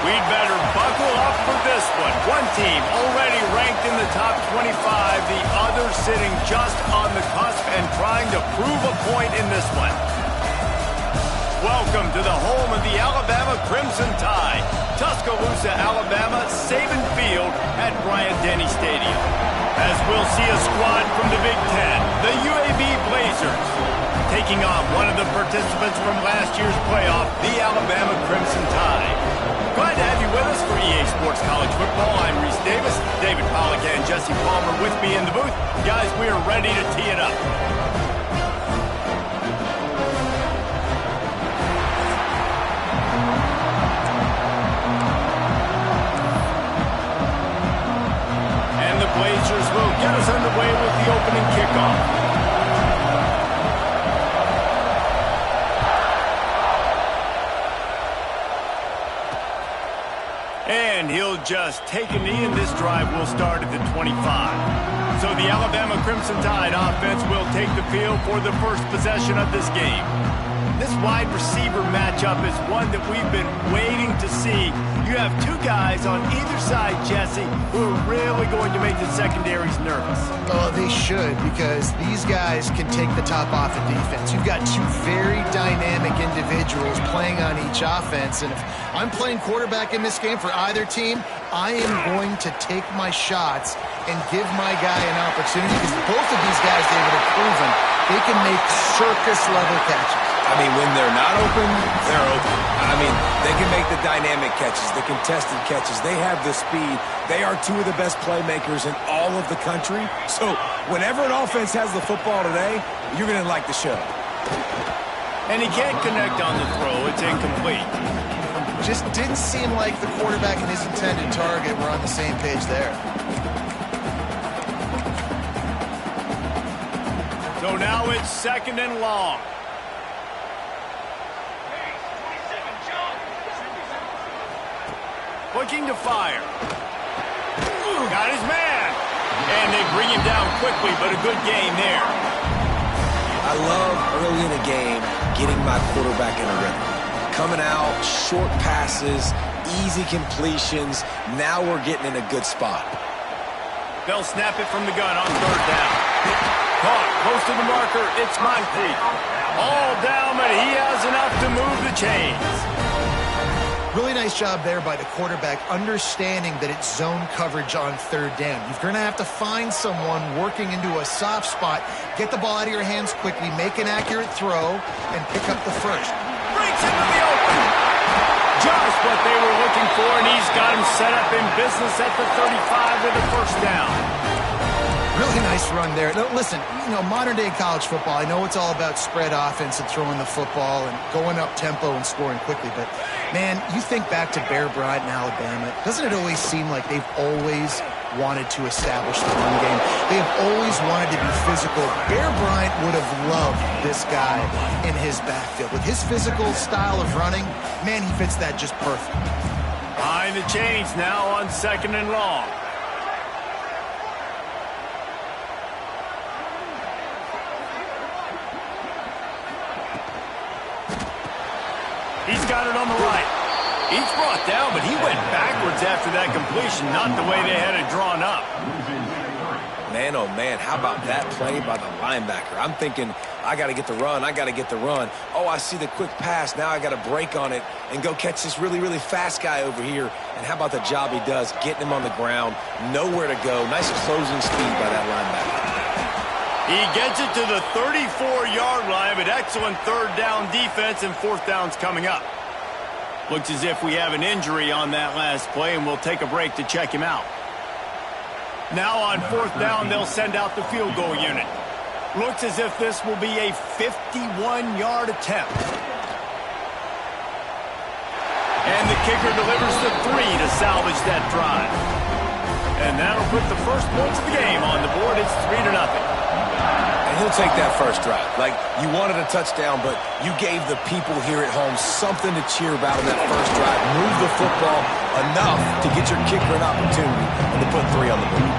We'd better buckle up for this one. One team already ranked in the top 25, the other sitting just on the cusp and trying to prove a point in this one. Welcome to the home of the Alabama Crimson Tide, Tuscaloosa, Alabama, Saban Field at Bryant-Denny Stadium. As we'll see a squad from the Big Ten, the UAB Blazers, taking on one of the participants from last year's playoff, the Alabama Crimson Tide. Glad to have you with us for EA Sports College Football. I'm Reese Davis, David Pollack and Jesse Palmer with me in the booth. Guys, we are ready to tee it up. And the Blazers will get us underway with the opening kickoff. And he'll just take a knee, and this drive will start at the 25. So the Alabama Crimson Tide offense will take the field for the first possession of this game. This wide receiver matchup is one that we've been waiting to see. You have two guys on either side, Jesse, who are really going to make the secondaries nervous. Oh, they should, because these guys can take the top off of defense. You've got two very dynamic individuals playing on each offense, and if I'm playing quarterback in this game for either team, I am going to take my shots and give my guy an opportunity, because both of these guys, David, have proven they can make circus-level catches. I mean, when they're not open, they're open. I mean, they can make the dynamic catches, the contested catches. They have the speed. They are two of the best playmakers in all of the country. So whenever an offense has the football today, you're going to like the show. And he can't connect on the throw. It's incomplete. Just didn't seem like the quarterback and his intended target were on the same page there. So now it's second and long. Looking to fire. Got his man. And they bring him down quickly, but a good gain there. I love early in a game getting my quarterback in a rhythm. Coming out, short passes, easy completions. Now we're getting in a good spot. They'll snap it from the gun on third down. Caught close to the marker. It's Moncrief. All down, but he has enough to move the chains. Really nice job there by the quarterback, understanding that it's zone coverage on third down. You're going to have to find someone working into a soft spot, get the ball out of your hands quickly, make an accurate throw, and pick up the first. Breaks into the open. Just what they were looking for, and he's got him set up in business at the 35 with a first down. Really nice run there. Now, listen, modern-day college football, I know it's all about spread offense and throwing the football and going up tempo and scoring quickly, but, man, you think back to Bear Bryant in Alabama, doesn't it always seem like they've always wanted to establish the run game? They have always wanted to be physical. Bear Bryant would have loved this guy in his backfield. With his physical style of running, man, he fits that just perfect. Behind the chains now on second and long. He's got it on the right. He's brought down, but he went backwards after that completion, not the way they had it drawn up. Man, oh, man, how about that play by the linebacker? I'm thinking, I got to get the run, I got to get the run. Oh, I see the quick pass. Now I got to break on it and go catch this really, really fast guy over here. And how about the job he does, getting him on the ground, nowhere to go. Nice closing speed by that linebacker. He gets it to the 34-yard line, but excellent third down defense, and fourth down's coming up. Looks as if we have an injury on that last play, and we'll take a break to check him out. Now on fourth down, they'll send out the field goal unit. Looks as if this will be a 51-yard attempt. And the kicker delivers the 3 to salvage that drive. And that'll put the first points of the game on the board. It's 3-0. And he'll take that first drive. Like, you wanted a touchdown, but you gave the people here at home something to cheer about in that first drive. Move the football enough to get your kicker an opportunity and to put 3 on the board.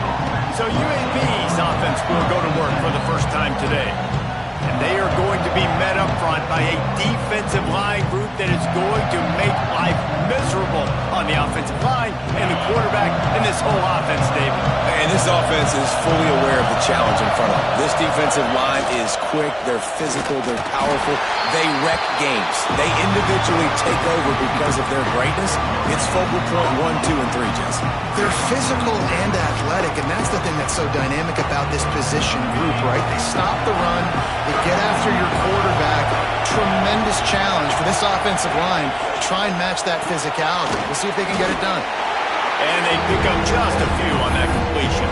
So UAB's offense will go to work for the first time today. And they are going to be met up front by a defensive line group that is going to make life miserable on the offensive line and the quarterback and this whole offense, David. And this offense is fully aware of the challenge in front of them. This defensive line is quick, they're physical, they're powerful. They wreck games. They individually take over because of their greatness. It's focal point 1, 2, and 3, Jesse. They're physical and athletic, and that's the thing that's so dynamic about this position group, right? They stop the run, they get after your quarterback. Tremendous challenge for this offensive line to try and match that physicality. We'll see if they can get it done. And they pick up just a few on that completion.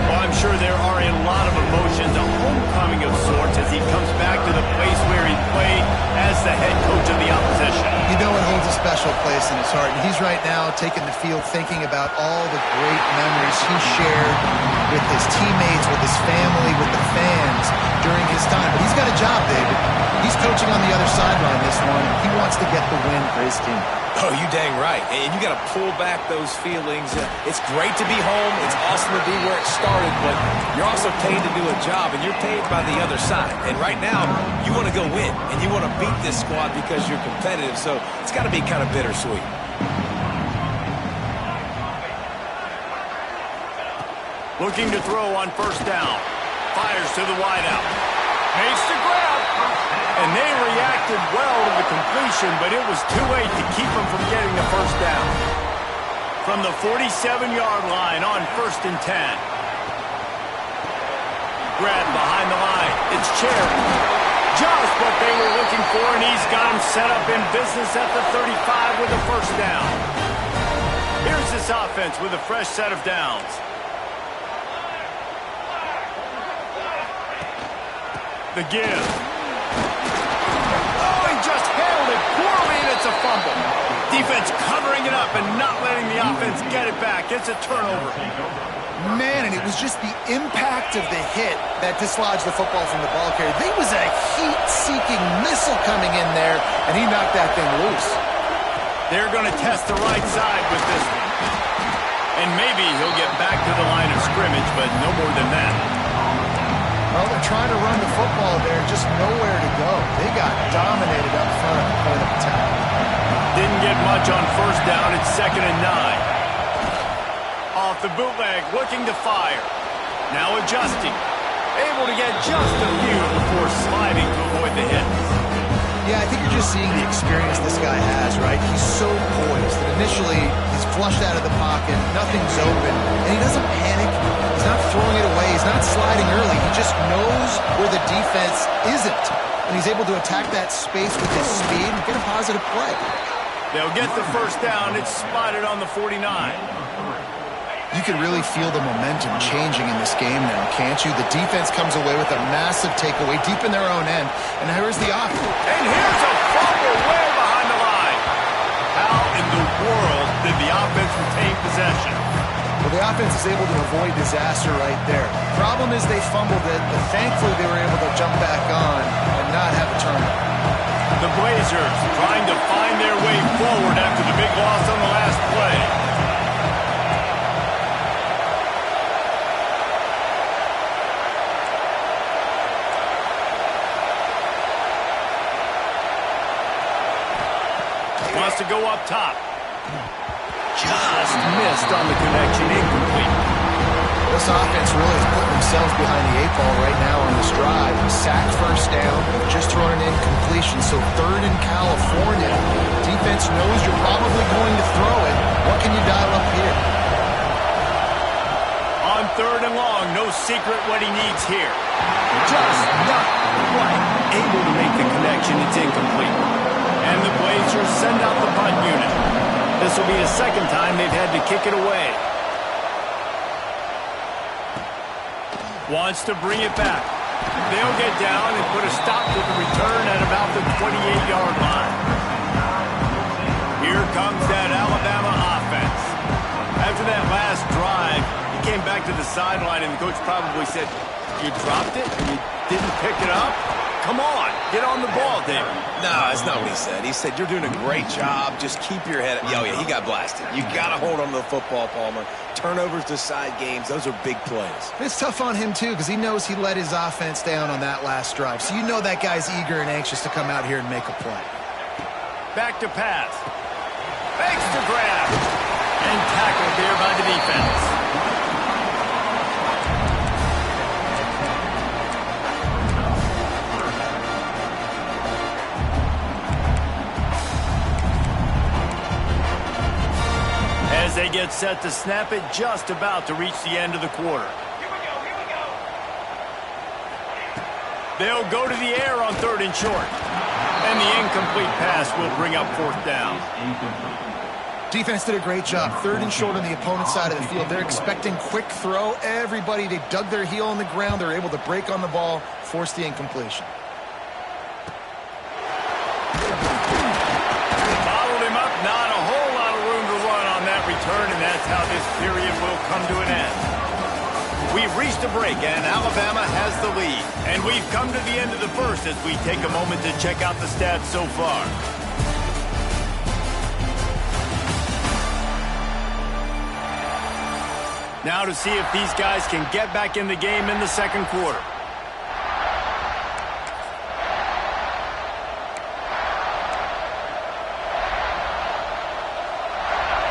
Well, I'm sure there are a lot of emotions, a homecoming of sorts as he comes back to the place where he played as the head coach of the opposition. You know it holds a special place in his heart, and he's right now taking the field thinking about all the great memories he shared with his teammates, with his family, with the fans during his time. But he's got a job, David. He's coaching on the other sideline this one. He wants to get the win for his team. Oh, you dang right. And you got to pull back those feelings. It's great to be home. It's awesome to be where it started, but you're also paid to do a job, and you're paid by the other side. And right now, you want to go win, and you want to beat this squad because you're competitive, so it's got to be kind of bittersweet. Looking to throw on first down. Fires to the wideout. Makes the grab. And they reacted well to the completion, but it was too late to keep them from getting the first down. From the 47-yard line on 1st and 10. Grab behind the line. It's Cherry. Just what they were looking for, and he's got him set up in business at the 35 with a first down. Here's this offense with a fresh set of downs. The give. Oh, he just handled it poorly, and it's a fumble. Defense covering it up and not letting the offense get it back. It's a turnover. Man, and it was just the impact of the hit that dislodged the football from the ball carrier. There was a heat-seeking missile coming in there, and he knocked that thing loose. They're going to test the right side with this one. And maybe he'll get back to the line of scrimmage, but no more than that. Well, they're trying to run the football there, just nowhere to go. They got dominated up front at the point of attack. Didn't get much on first down. It's 2nd and 9. Off the bootleg, looking to fire. Now adjusting. Able to get just a few before sliding to avoid the hit. Yeah, I think you're just seeing the experience this guy has, right? He's so poised that initially he's flushed out of the pocket, nothing's open, and he doesn't panic. He's not throwing it away. He's not sliding early. He just knows where the defense isn't, and he's able to attack that space with his speed and get a positive play. They'll get the first down. It's spotted on the 49. You can really feel the momentum changing in this game now, can't you? The defense comes away with a massive takeaway deep in their own end. And here's the offense. And here's a fumble way behind the line. How in the world did the offense retain possession? Well, the offense is able to avoid disaster right there. Problem is they fumbled it, but thankfully they were able to jump back on and not have a turnover. The Blazers trying to find their way forward after the big loss on the last play. Wants to go up top. Just missed on the connection, incomplete. This offense really is putting themselves behind the 8 ball right now on this drive. Sacked first down, just thrown an incompletion. So 3rd in California. Defense knows you're probably going to throw it. What can you dial up here? On 3rd and long, no secret what he needs here. Just not quite able to make the connection. It's incomplete. And the Blazers send out the punt unit. This will be the 2nd time they've had to kick it away. Wants to bring it back. They'll get down and put a stop to the return at about the 28-yard line. Here comes that Alabama offense. After that last drive, he came back to the sideline and the coach probably said, "You dropped it? You didn't pick it up? Come on, get on the ball, David." No, that's not what he said. He said, "You're doing a great job. Just keep your head up." Oh, yeah, he got blasted. You got to hold on to the football, Palmer. Turnovers decide games. Those are big plays. It's tough on him, too, because he knows he let his offense down on that last drive. So you know that guy's eager and anxious to come out here and make a play. Back to pass. Makes the grab. And tackled there by the defense. As they get set to snap it, just about to reach the end of the quarter. They'll go to the air on 3rd and short. And the incomplete pass will bring up 4th down. Defense did a great job. 3rd and short on the opponent's side of the field. They're expecting quick throw. Everybody, they dug their heel on the ground. They're able to break on the ball, force the incompletion. Followed him up. Not a whole lot of room to run on that return, and that's how this period will come to an end. We've reached a break, and Alabama has the lead. And we've come to the end of the first as we take a moment to check out the stats so far. Now to see if these guys can get back in the game in the 2nd quarter.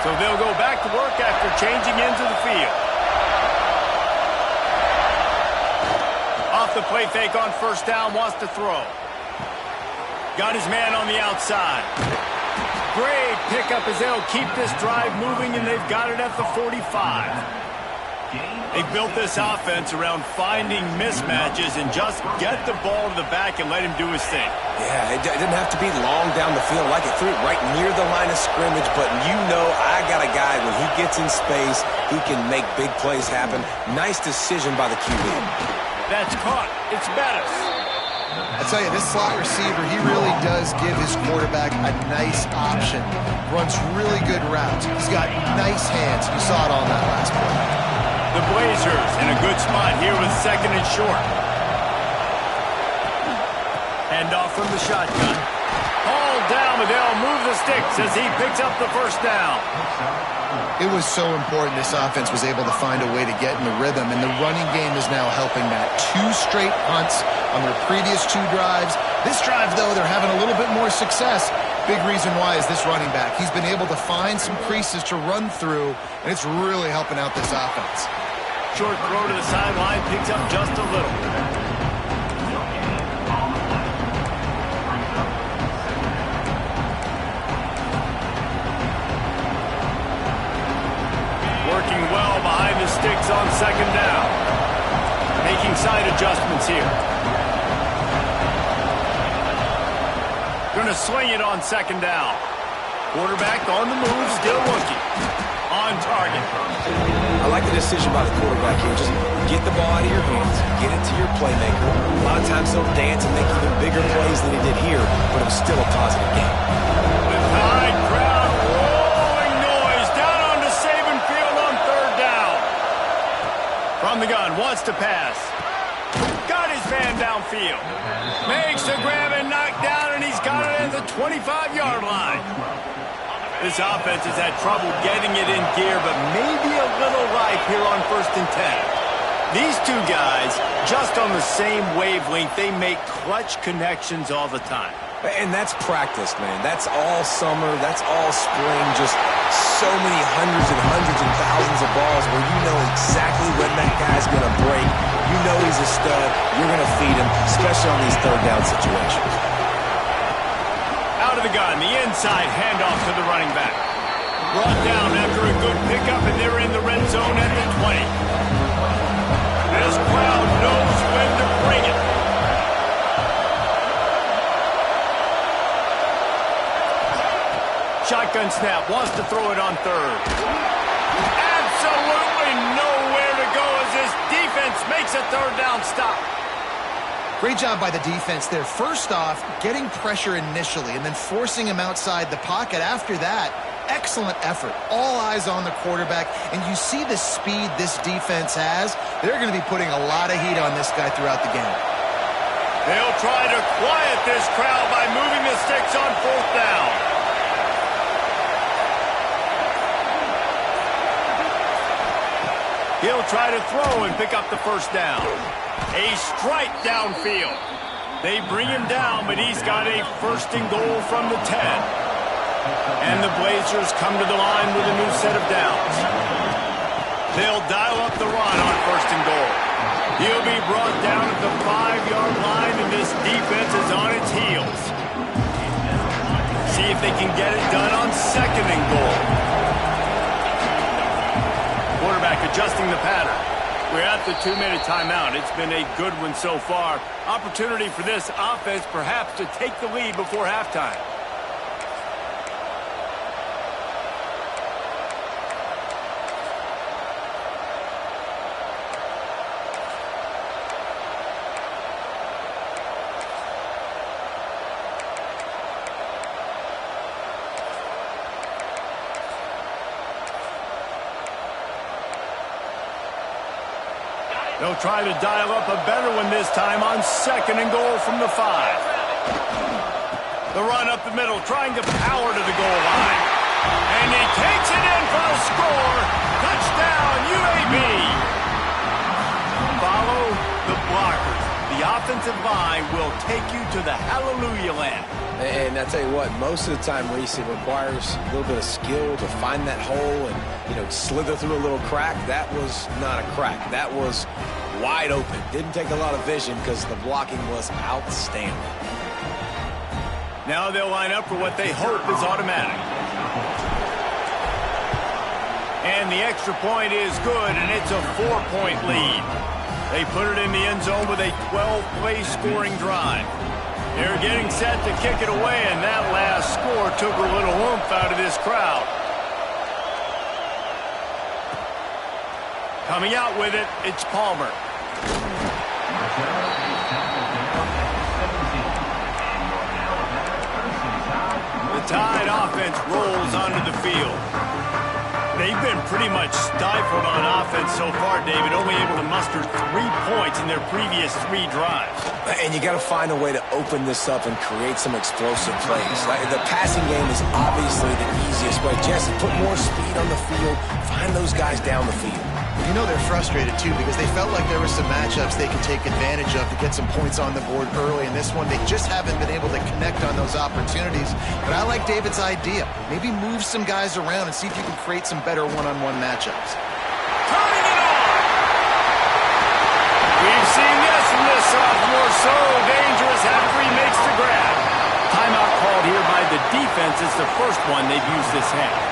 So they'll go back to work after changing into the field. Off the play fake on 1st down, wants to throw. Got his man on the outside. Great pickup as they'll keep this drive moving, and they've got it at the 45. They built this offense around finding mismatches and just get the ball to the back and let him do his thing. Yeah, it didn't have to be long down the field. Like it threw it right near the line of scrimmage, but you know I got a guy, when he gets in space, he can make big plays happen. Nice decision by the QB. That's caught. It's Bettis. I tell you, this slot receiver, he really does give his quarterback a nice option. Runs really good routes. He's got nice hands. You saw it on that last play. The Blazers in a good spot here with 2nd and short. Hand off from the shotgun. Hauled down, but they'll move the sticks as he picks up the 1st down. It was so important this offense was able to find a way to get in the rhythm, and the running game is now helping that. 2 straight punts on their previous 2 drives. This drive, though, they're having a little bit more success. Big reason why is this running back. He's been able to find some creases to run through, and it's really helping out this offense. Short throw to the sideline, picks up just a little. Working well behind the sticks on 2nd down. Making side adjustments here. Going to swing it on 2nd down. Quarterback on the move, still looking. On target. I like the decision by the quarterback here. Just get the ball out of your hands. Get it to your playmaker. A lot of times he'll dance and make even bigger plays than he did here, but it was still a positive game. With high crowd, rolling noise down onto Saban Field on 3rd down. From the gun, wants to pass. Got his man downfield. Makes the grab and knock down, and he's got it at the 25-yard line. This offense has had trouble getting it in gear, but maybe a little life here on 1st and 10. These 2 guys, just on the same wavelength, they make clutch connections all the time. And that's practice, man. That's all summer. That's all spring. Just so many hundreds and thousands of balls where you know exactly when that guy's going to break. You know he's a stud. You're going to feed him, especially on these 3rd down situations. Out of the gun, the inside handoff to the running back. Brought down after a good pickup, and they're in the red zone at the 20. This crowd knows when to bring it. Shotgun snap, wants to throw it on 3rd. Absolutely nowhere to go as this defense makes a 3rd down stop. Great job by the defense there. First off, getting pressure initially and then forcing him outside the pocket. After that, excellent effort. All eyes on the quarterback, and you see the speed this defense has. They're going to be putting a lot of heat on this guy throughout the game. They'll try to quiet this crowd by moving the sticks on 4th down. He'll try to throw and pick up the 1st down. A strike downfield. They bring him down, but he's got a 1st and goal from the 10. And the Blazers come to the line with a new set of downs. They'll dial up the run on 1st and goal. He'll be brought down at the 5-yard line, and this defense is on its heels. See if they can get it done on 2nd and goal. Quarterback adjusting the pattern. We're at the 2-minute timeout. It's been a good one so far. Opportunity for this offense perhaps to take the lead before halftime. They'll try to dial up a better one this time on 2nd and goal from the 5. The run up the middle, trying to power to the goal line. And he takes it in for a score. Touchdown, UAB. Follow the blockers. The offensive line will take you to the hallelujah land. And I tell you what, most of the time, Reese, it requires a little bit of skill to find that hole and, slither through a little crack. That was not a crack. That was wide open. Didn't take a lot of vision because the blocking was outstanding. Now they'll line up for what they hope is automatic. And the extra point is good, and it's a 4-point lead. They put it in the end zone with a 12-play scoring drive. They're getting set to kick it away, and that last score took a little oomph out of this crowd. Coming out with it, it's Palmer. The Tide offense rolls onto the field. They've been pretty much stifled on offense so far, David, only able to muster 3 points in their previous 3 drives. And you got to find a way to open this up and create some explosive plays. The passing game is obviously the easiest way. Jesse, put more speed on the field. Find those guys down the field. They're frustrated, too, because they felt like there were some matchups they could take advantage of to get some points on the board early. In this one, they just haven't been able to connect on those opportunities. But I like David's idea. Maybe move some guys around and see if you can create some better one-on-one matchups. Turning it on! We've seen this from this sophomore. So dangerous after he makes the grab. Timeout called here by the defense. It's the first one they've used this half.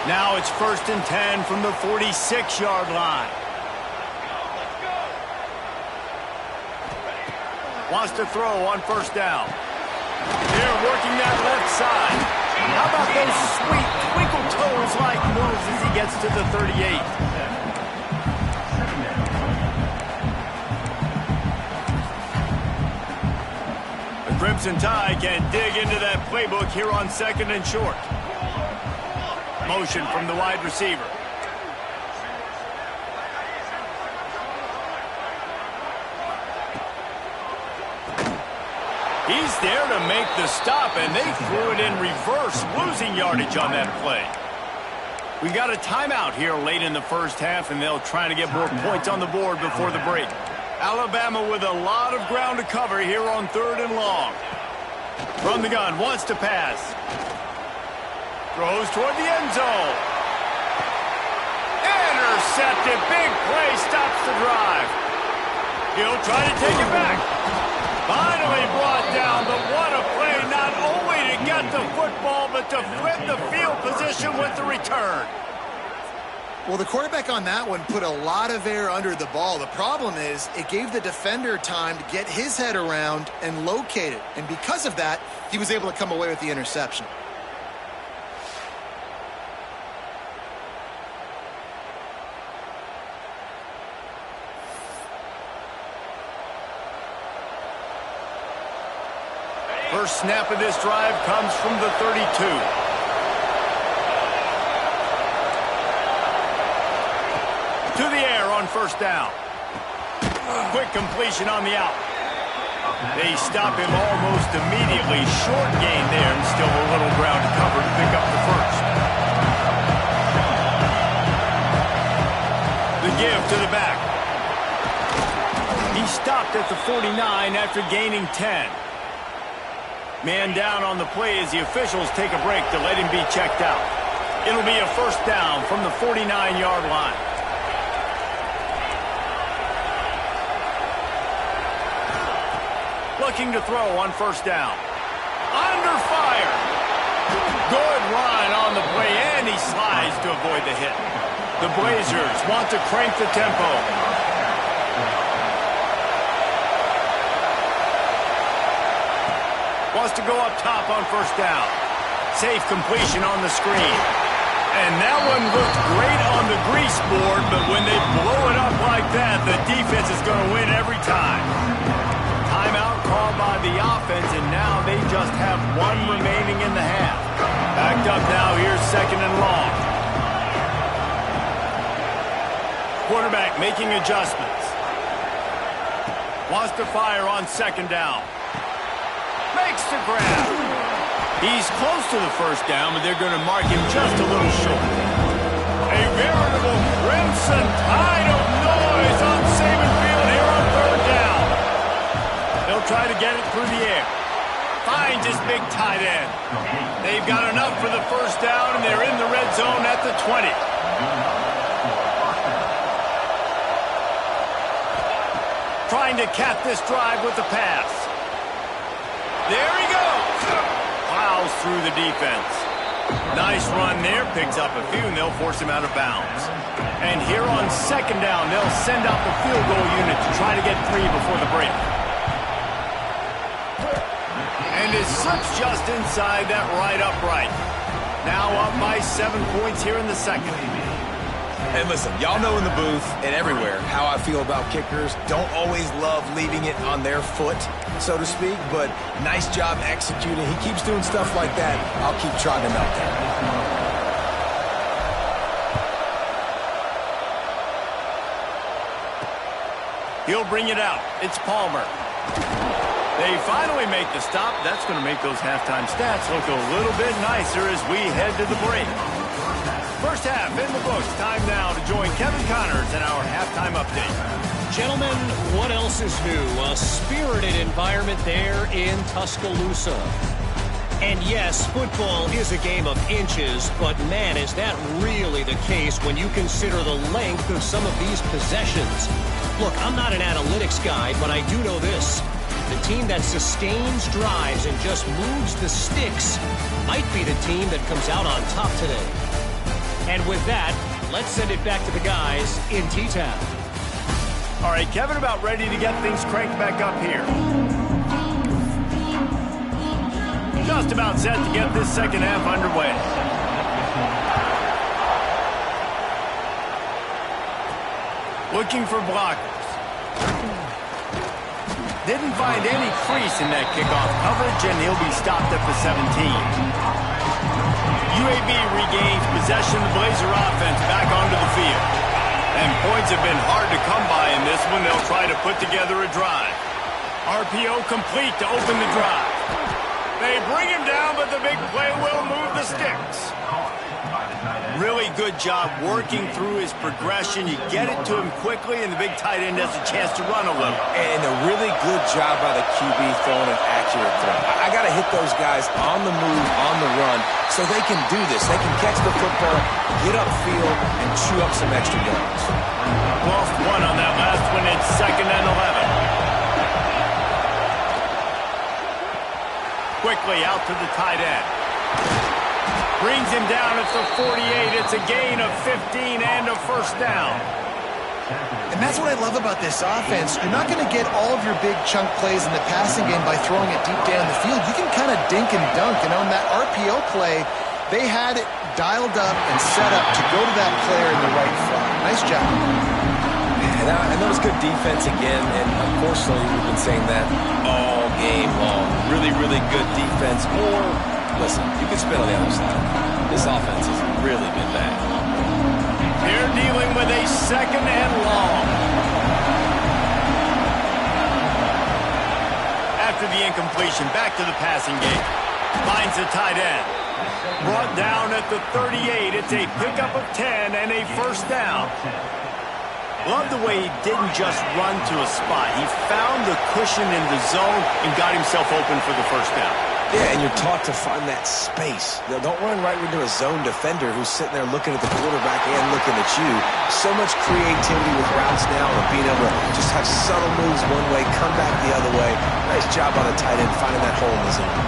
Now it's 1st and 10 from the 46-yard line. Wants to throw on 1st down. They're working that left side. How about those sweet twinkle toes-like moves as he gets to the 38? The Crimson Tide can dig into that playbook here on 2nd and short. Motion from the wide receiver. He's there to make the stop, and they threw it in reverse, losing yardage on that play. We've got a timeout here late in the first half, and they'll try to get more points on the board before the break. Alabama with a lot of ground to cover here on 3rd and long. From the gun, wants to pass. Throws toward the end zone. Intercepted. Big play stops the drive. He'll try to take it back. Finally brought down, but what a play. Not only to get the football, but to flip the field position with the return. Well, the quarterback on that one put a lot of air under the ball. The problem is it gave the defender time to get his head around and locate it. And because of that, he was able to come away with the interception. First snap of this drive comes from the 32. To the air on 1st down. Quick completion on the out. They stop him almost immediately. Short gain there, and still a little ground to cover to pick up the first. The give to the back. He He stopped at the 49 after gaining 10. Man down on the play as the officials take a break to let him be checked out. It'll be a first down from the 49-yard line. Looking to throw on first down. Under fire. Good run on the play, and he slides to avoid the hit. The Blazers want to crank the tempo. Wants to go up top on first down. Safe completion on the screen. And that one looked great on the grease board, but when they blow it up like that, the defense is going to win every time. Timeout called by the offense, and now they just have one remaining in the half. Backed up now, here's second and long. Quarterback making adjustments. Wants to fire on second down. Makes the grab. He's close to the first down, but they're going to mark him just a little short. A veritable crimson tide of noise on Saban Field here on third down. They'll try to get it through the air. Finds his big tight end. They've got enough for the first down, and they're in the red zone at the 20. Trying to cap this drive with the pass. There he goes. Plows through the defense. Nice run there. Picks up a few, and they'll force him out of bounds. And here on second down, they'll send out the field goal unit to try to get 3 before the break. And it slips just inside that right upright. Now up by 7 points here in the second. And listen, y'all know in the booth and everywhere how I feel about kickers. Don't always love leaving it on their foot, so to speak, but nice job executing. He keeps doing stuff like that. I'll keep trotting him out there. He'll bring it out. It's Palmer. They finally make the stop. That's going to make those halftime stats look a little bit nicer as we head to the break. First half in the books. Time now to join Kevin Connors in our halftime update. Gentlemen, what else is new? A spirited environment there in Tuscaloosa. And yes, football is a game of inches, but man, is that really the case when you consider the length of some of these possessions. Look, I'm not an analytics guy, but I do know this. The team that sustains drives and just moves the sticks might be the team that comes out on top today. And with that, let's send it back to the guys in T-Town. All right, Kevin, about ready to get things cranked back up here. Just about set to get this second half underway. Looking for blockers. Didn't find any crease in that kickoff coverage, and he'll be stopped at the 17. UAB regains possession of the Blazer offense back onto the field. And points have been hard to come by in this one. They'll try to put together a drive. RPO complete to open the drive. They bring him down, but the big play will move the sticks. Really good job working through his progression. You get it to him quickly, and the big tight end has a chance to run a little. And a really good job by the QB throwing an accurate throw. I got to hit those guys on the move, on the run, so they can do this. They can catch the football, get upfield, and chew up some extra yards. Lost one on that last one. It's second and 11. Quickly out to the tight end. Brings him down at the 48. It's a gain of 15 and a first down. And that's what I love about this offense. You're not going to get all of your big chunk plays in the passing game by throwing it deep down the field. You can kind of dink and dunk. And on that RPO play, they had it dialed up and set up to go to that player in the right spot. Nice job. And that was good defense again. And unfortunately, we've been saying that all game long. Really, really good defense. Or, listen, you can spin on the other side. This offense has really been bad. They're dealing with a second and long. After the incompletion, back to the passing game. Finds the tight end. Brought down at the 38. It's a pickup of 10 and a first down. Love the way he didn't just run to a spot. He found the cushion in the zone and got himself open for the first down. Yeah, and you're taught to find that space. Don't run right into a zone defender who's sitting there looking at the quarterback and looking at you. So much creativity with routes now and being able to just have subtle moves one way, come back the other way. Nice job on the tight end finding that hole in the zone.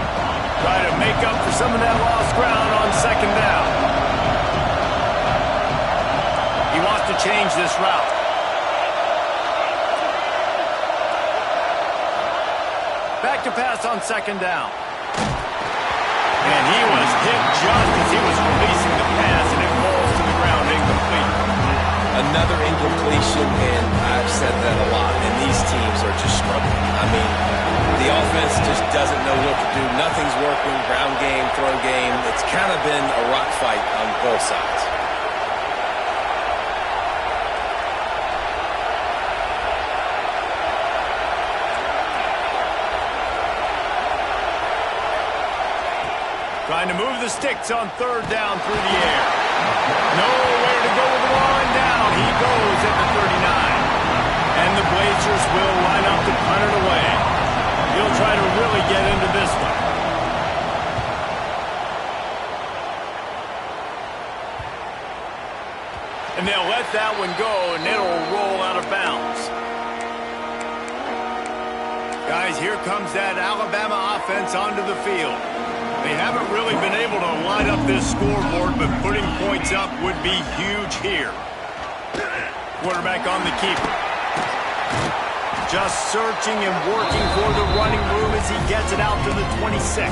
Try to make up for some of that lost ground on second down. He wants to change this route. Back to pass on second down. And he was hit just as he was releasing the pass, and it falls to the ground incomplete. Another incompletion, and I've said that a lot, and these teams are just struggling. I mean, the offense just doesn't know what to do. Nothing's working, ground game, throw game. It's kind of been a rock fight on both sides. Trying to move the sticks on third down through the air. Nowhere to go with the ball and down. He goes at the 39. And the Blazers will line up to punt it away. He'll try to really get into this one. And they'll let that one go, and it'll roll out of bounds. Guys, here comes that Alabama offense onto the field. They haven't really been able to line up this scoreboard, but putting points up would be huge here. Quarterback on the keeper. Just searching and working for the running room as he gets it out to the 26.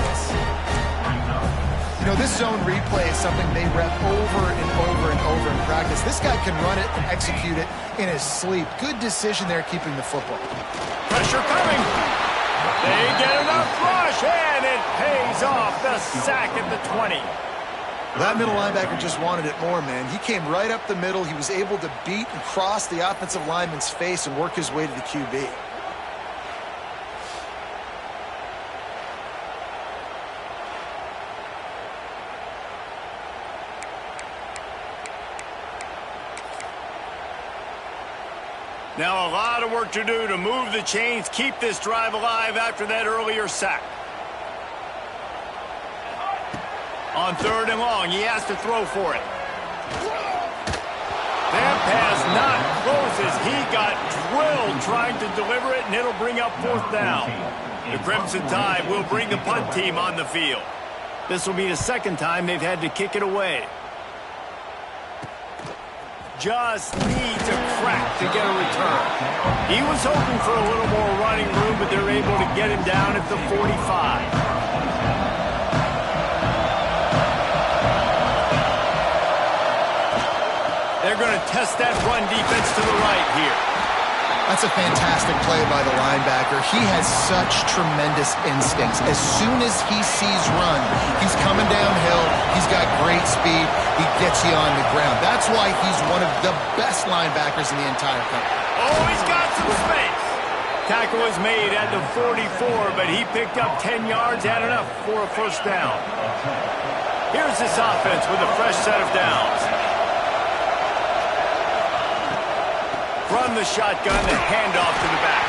You know, this zone replay is something they rep over and over and over in practice. This guy can run it and execute it in his sleep. Good decision there keeping the football. Pressure coming. They get enough rush, and it pays off. The sack at the 20. That middle linebacker just wanted it more, man. He came right up the middle. He was able to beat and cross the offensive lineman's face and work his way to the QB. Now a lot of work to do to move the chains, keep this drive alive after that earlier sack. On third and long, he has to throw for it. That pass not closes. He got drilled trying to deliver it, and it'll bring up fourth down. The Crimson Tide will bring the punt team on the field. This will be the second time they've had to kick it away. Just need to crack to get a return. He was hoping for a little more running room, but they're able to get him down at the 45. They're going to test that run defense to the right here. That's a fantastic play by the linebacker. He has such tremendous instincts. As soon as he sees run, he's coming downhill. He's got great speed. He gets you on the ground. That's why he's one of the best linebackers in the entire country. Oh, he's got some space. Tackle was made at the 44, but he picked up 10 yards, had enough for a first down. Here's this offense with a fresh set of downs. From the shotgun, the handoff to the back.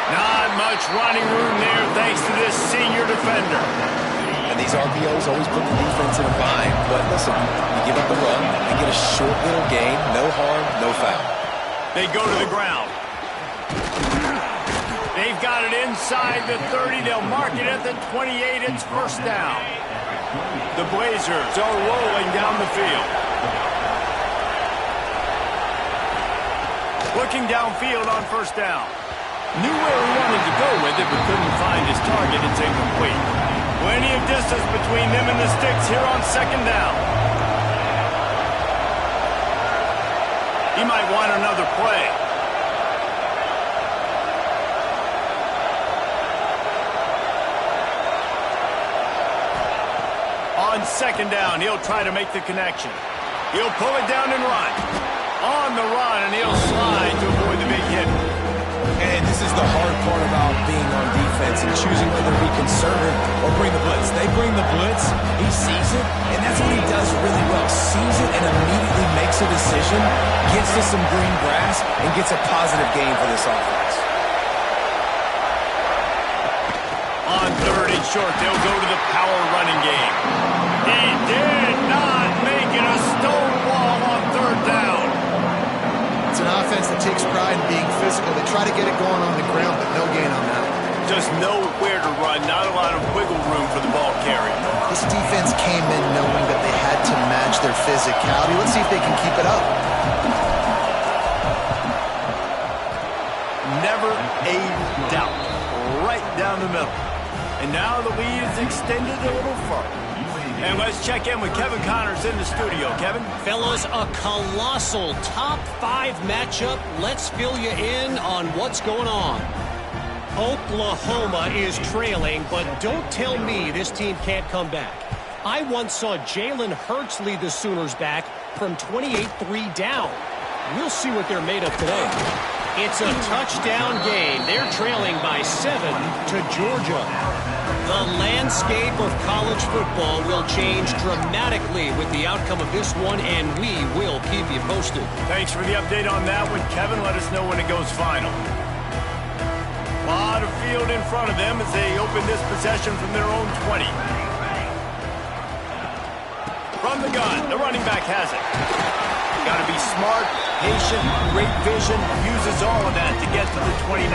Not much running room there thanks to this senior defender. And these RPOs always put the defense in a bind. But listen, you give up the run, they get a short little gain, no harm, no foul. They go to the ground. They've got it inside the 30. They'll mark it at the 28. It's first down. The Blazers are rolling down the field. Looking downfield on first down. Knew where he wanted to go with it, but couldn't find his target. It's incomplete. Plenty of distance between them and the sticks here on second down. He might want another play. On second down, he'll try to make the connection. He'll pull it down and run. On the run, and he'll slide to avoid the big hit. And this is the hard part about being on defense and choosing whether to be conservative or bring the blitz. They bring the blitz, he sees it, and that's what he does really well. Sees it and immediately makes a decision, gets to some green grass, and gets a positive gain for this offense. On 3rd and short, they'll go to the power running game. He did not make it a stonewall on 3rd down. It's an offense that takes pride in being physical. They try to get it going on the ground, but no gain on that. Just nowhere to run, not a lot of wiggle room for the ball carrier. This defense came in knowing that they had to match their physicality. Let's see if they can keep it up. Never a doubt. Right down the middle. And now the lead is extended a little further. And let's check in with Kevin Connors in the studio. Kevin? Fellas, a colossal top 5 matchup. Let's fill you in on what's going on. Oklahoma is trailing, but don't tell me this team can't come back. I once saw Jalen Hurts lead the Sooners back from 28-3 down. We'll see what they're made of today. It's a touchdown game. They're trailing by 7 to Georgia. The landscape of college football will change dramatically with the outcome of this one, and we will keep you posted. Thanks for the update on that one, Kevin. Let us know when it goes final. A lot of field in front of them as they open this possession from their own 20. From the gun, the running back has it. Got to be smart, patient, great vision, uses all of that to get to the 29.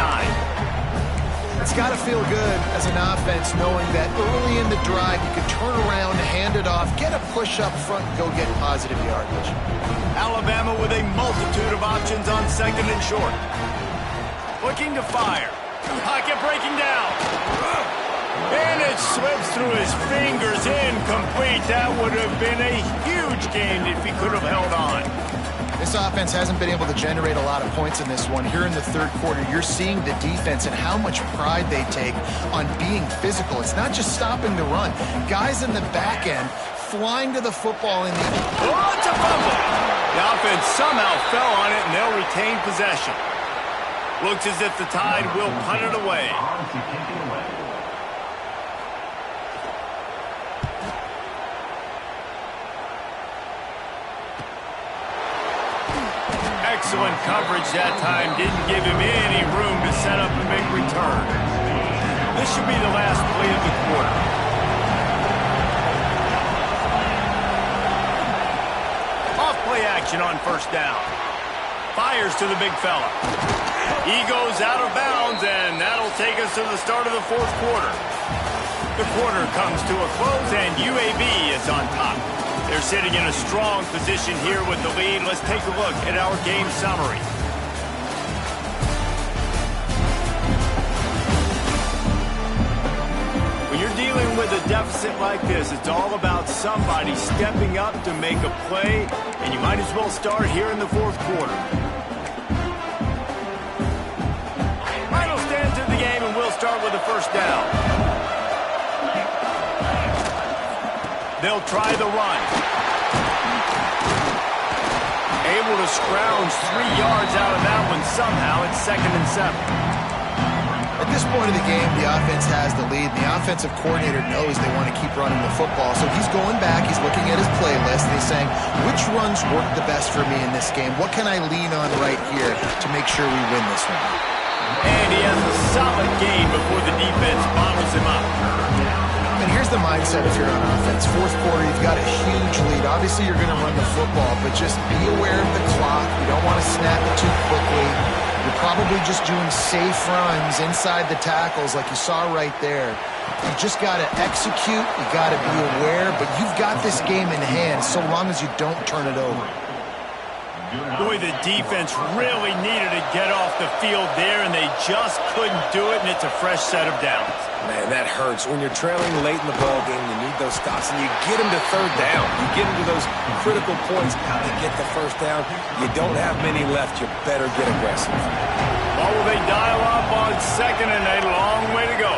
It's got to feel good as an offense knowing that early in the drive you can turn around, hand it off, get a push up front, and go get positive yardage. Alabama with a multitude of options on 2nd and short. Looking to fire. Pocket breaking down. And it slips through his fingers, incomplete. That would have been a huge gain if he could have held on. This offense hasn't been able to generate a lot of points in this one. Here in the 3rd quarter, you're seeing the defense and how much pride they take on being physical. It's not just stopping the run. Guys in the back end flying to the football in the... Oh, it's a fumble. The offense somehow fell on it, and they'll retain possession. Looks as if the Tide will punt it away. Excellent coverage that time. Didn't give him any room to set up a big return. This should be the last play of the quarter. Off play action on 1st down. Fires to the big fella. He goes out of bounds, and that'll take us to the start of the 4th quarter. The quarter comes to a close, and UAB is on top. They're sitting in a strong position here with the lead. Let's take a look at our game summary. When you're dealing with a deficit like this, it's all about somebody stepping up to make a play, and you might as well start here in the 4th quarter. Final stand to the game, and we'll start with a 1st down. They'll try the run. Able to scrounge 3 yards out of that one somehow. It's 2nd and 7. At this point of the game, the offense has the lead. The offensive coordinator knows they want to keep running the football. So he's going back, he's looking at his playlist, and he's saying, which runs work the best for me in this game? What can I lean on right here to make sure we win this one? And he has a solid gain before the defense bottles him up. And here's the mindset if you're on offense. 4th quarter, you've got a huge lead. Obviously, you're going to run the football, but just be aware of the clock. You don't want to snap it too quickly. You're probably just doing safe runs inside the tackles like you saw right there. You just got to execute. You got to be aware, but you've got this game in hand so long as you don't turn it over. Boy, the defense really needed to get off the field there, and they just couldn't do it, and it's a fresh set of downs. Man, that hurts. When you're trailing late in the ball game, you need those stops, and you get them to 3rd down. You get them to those critical points. How to get the 1st down. You don't have many left. You better get aggressive. Or will they dial up on 2nd and a long way to go?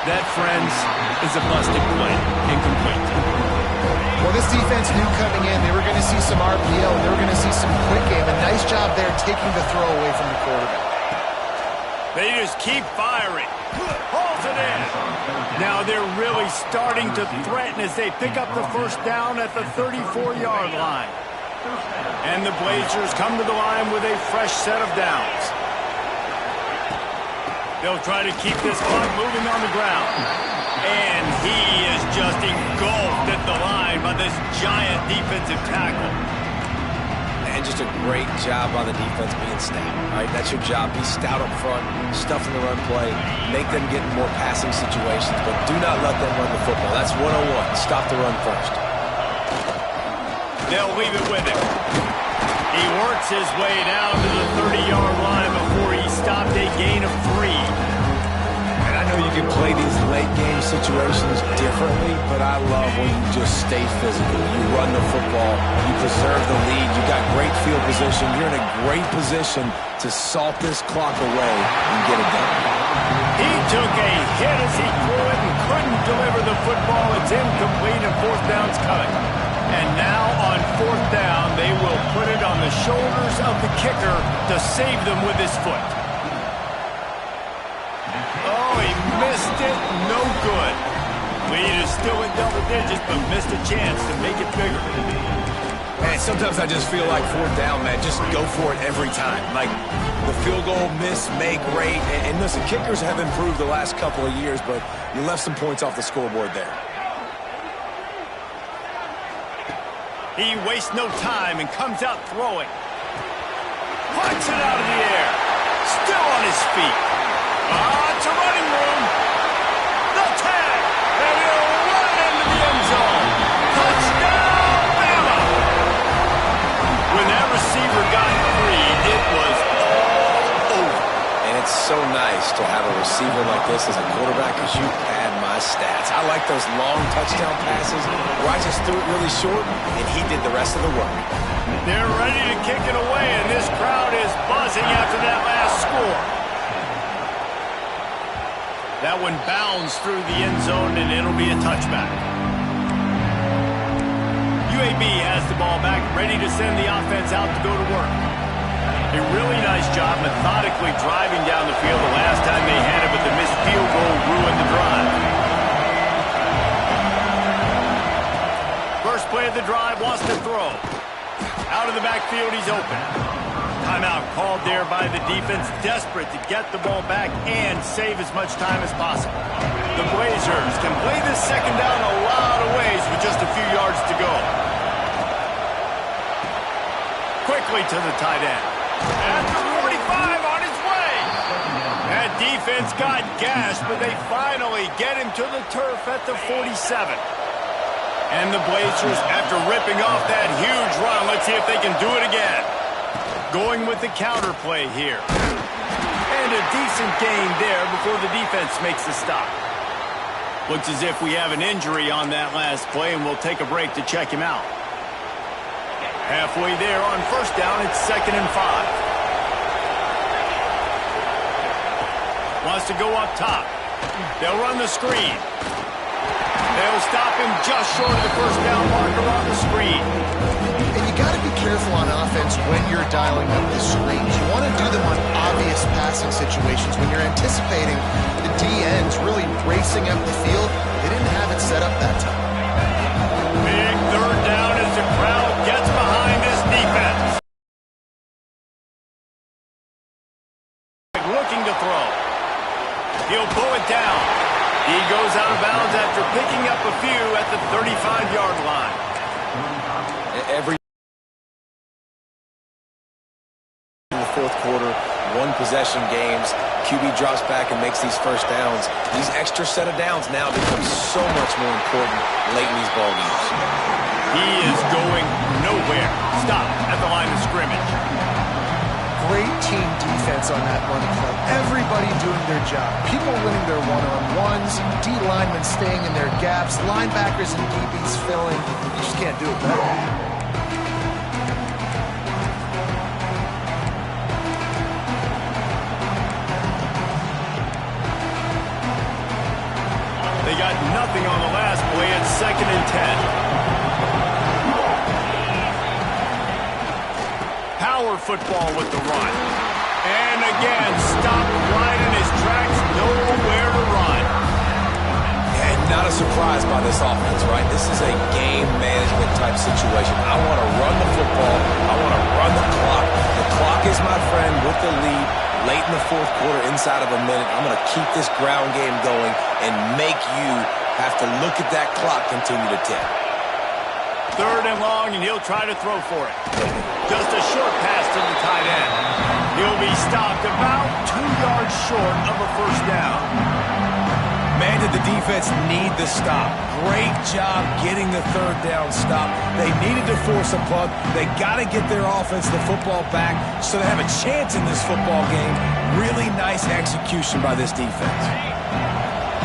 That, friends, is a busted play. Incomplete. Well, this defense knew coming in they were going to see some RPO, and they were going to see some quick game. A nice job there taking the throw away from the quarterback. They just keep firing. Hauls it in. Now they're really starting to threaten as they pick up the first down at the 34-yard line. And the Blazers come to the line with a fresh set of downs. They'll try to keep this clock moving on the ground. And he is just engulfed at the line by this giant defensive tackle. And just a great job by the defense being stout, right? That's your job. Be stout up front, stuff in the run play, make them get in more passing situations, but do not let them run the football. That's 101. Stop the run first. They'll leave it with him. He works his way down to the 30-yard line before he stopped a gain of 3. And I know you can play these late-game situations differently, but I love when you just stay physical. You run the football. You preserve the lead. You got great field position. You're in a great position to salt this clock away and get it done. He took a hit as he threw it and couldn't deliver the football. It's incomplete and fourth down's coming. And now on fourth down, they will put it on the shoulders of the kicker to save them with his foot. Oh, he missed it. No good. Lead is still in double digits, but missed a chance to make it bigger. Man, sometimes I just feel like fourth down, man, just go for it every time. Like the field goal, miss, make, rate. And listen, kickers have improved the last couple of years, but you left some points off the scoreboard there. He wastes no time and comes out throwing. Punts it out of the air. Still on his feet. It's a running room. The tag. And he'll run it into the end zone. Touchdown, Bama. When that receiver got free, it was all over. And it's so nice to have a receiver like this as a quarterback because you pad my stats. I like those long touchdown passes where I just threw it really short and he did the rest of the work. They're ready to kick it away, and this crowd is buzzing after that last score. That one bounds through the end zone, and it'll be a touchback. UAB has the ball back, ready to send the offense out to go to work. A really nice job methodically driving down the field the last time they had it, but the missed field goal ruined the drive. First play of the drive, wants to throw. Out of the backfield, he's open. Timeout called there by the defense, desperate to get the ball back and save as much time as possible. The Blazers can play this second down a lot of ways with just a few yards to go. Quickly to the tight end. At the 45 on his way. That defense got gashed, but they finally get him to the turf at the 47. And the Blazers, after ripping off that huge run, let's see if they can do it again. Going with the counter play here. And a decent gain there before the defense makes the stop. Looks as if we have an injury on that last play, and we'll take a break to check him out. Halfway there on first down, it's 2nd and 5. Wants to go up top. They'll run the screen. They'll stop him just short of the first down marker on the screen. And you got to be careful on offense when you're dialing up the screens. You want to do them on obvious passing situations. When you're anticipating the DNs really racing up the field, they didn't have it set up that time. Big third down as the crowd gets behind this defense. Looking to throw. He'll pull it down. He goes out of bounds after picking up a few at the 35-yard line. Every in the fourth quarter, one-possession games, QB drops back and makes these first downs. These extra set of downs now become so much more important late in these ball games. He is going nowhere. Stop at the line of scrimmage. Great team defense on that run play. Everybody doing their job. People winning their one-on-ones, D linemen staying in their gaps, linebackers and DBs filling. You just can't do it better. They got nothing on the last play. It's 2nd and 10. Power football with the run. And again, stopped right in his tracks, nowhere to run. And not a surprise by this offense, right? This is a game management type situation. I want to run the football. I want to run the clock. The clock is my friend with the lead. Late in the fourth quarter, inside of a minute, I'm going to keep this ground game going and make you have to look at that clock continue to tick. 3rd and long, and he'll try to throw for it. Just a short pass to the tight end. He'll be stopped about 2 yards short of a first down. Man, did the defense need the stop. Great job getting the 3rd down stop. They needed to force a punt. They got to get their offense the football back so they have a chance in this football game. Really nice execution by this defense.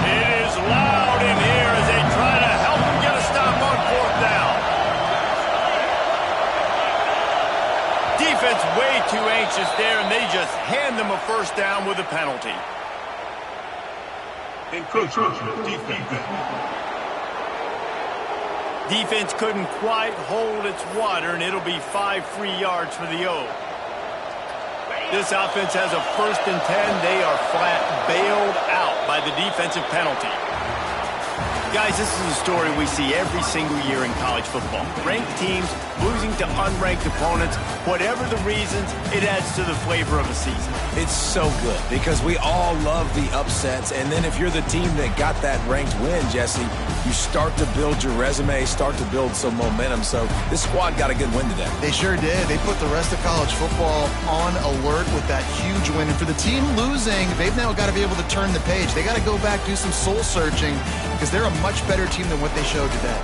It is loud in here as they try to help him get a stop on 4th down. Defense way too anxious there, and they just hand them a first down with a penalty. Defense couldn't quite hold its water, and it'll be 5 free yards for the O. This offense has a 1st and 10. They are flat bailed out by the defensive penalty. Guys, this is a story we see every single year in college football. Ranked teams losing to unranked opponents. Whatever the reasons, it adds to the flavor of a season. It's so good because we all love the upsets. And then if you're the team that got that ranked win, Jesse, you start to build your resume, start to build some momentum. So this squad got a good win today. They sure did. They put the rest of college football on alert with that huge win. And for the team losing, they've now got to be able to turn the page. They got to go back, do some soul searching, because they're a much better team than what they showed today.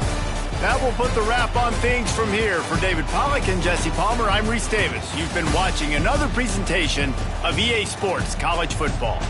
That will put the wrap on things from here. For David Pollack and Jesse Palmer, I'm Reese Davis. You've been watching another presentation of EA Sports College Football.